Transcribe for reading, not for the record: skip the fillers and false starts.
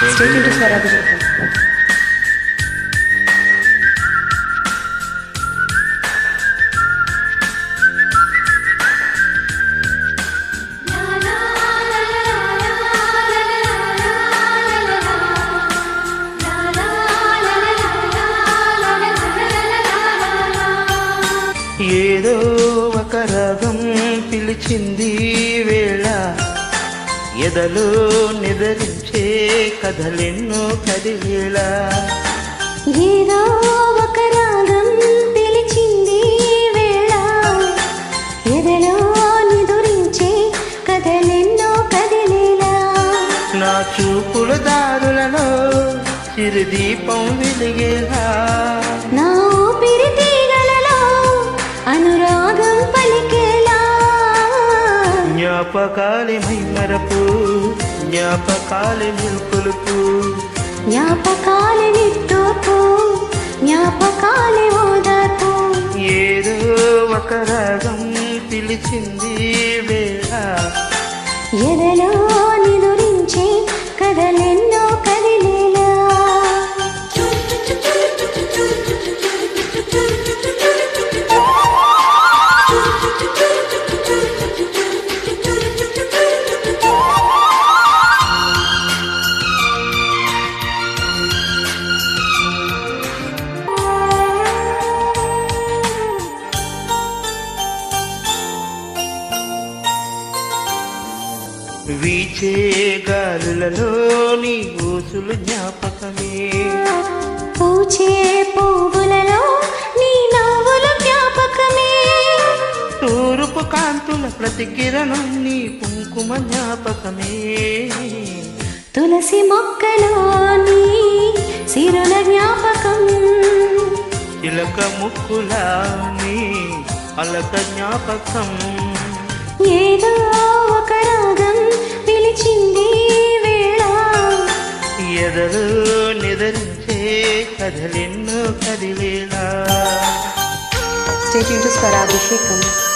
Stay tuned to Swarabhishekam. ఏదో ఒక రాగం పిలిచింది వేళ ఎదలో నిదరించే కథలెన్నో కదిలేలా. ఏదో ఒక రాగం పిలిచింది వేళ ఎదలో నిదురించే కథలెన్నో కదిలేలా. నా చూపుల దారులలో చిరుదీపం వెలిగేలా. నా ఊపిరి తీగలలో అనురాగం పలికేలా. జ్ఞాపకాలే మైమరపు, జ్ఞాపకాలే మెల్కొలుపు, జ్ఞాపకాలే నిట్టూర్పు, జ్ఞాపకాలే ఓదార్పు. ఏదో ఒక రాగం పిలిచింది వేళ ఎదలో నిదురించే కథలెన్నో కదిలేలా. వీచే గాలులలో నీ ఊసులు జ్ఞాపకమే. పూచే పువ్వులలో నీ నవ్వులు జ్ఞాపకమే. తూర్పు కాంతుల ప్రతికిరణం నీ కుంకుమ జ్ఞాపకమే. తులసి మొక్కలో నీ సిరుల జ్ఞాపకం. చిలక ముక్కులా నీ అలక జ్ఞాపకం. ఏదో ఒక రాగం పిలిచింది వేళ ఎదలో నిదరించే కథలెన్నో కదిలేలా. Stay tuned to Swarabhishekam.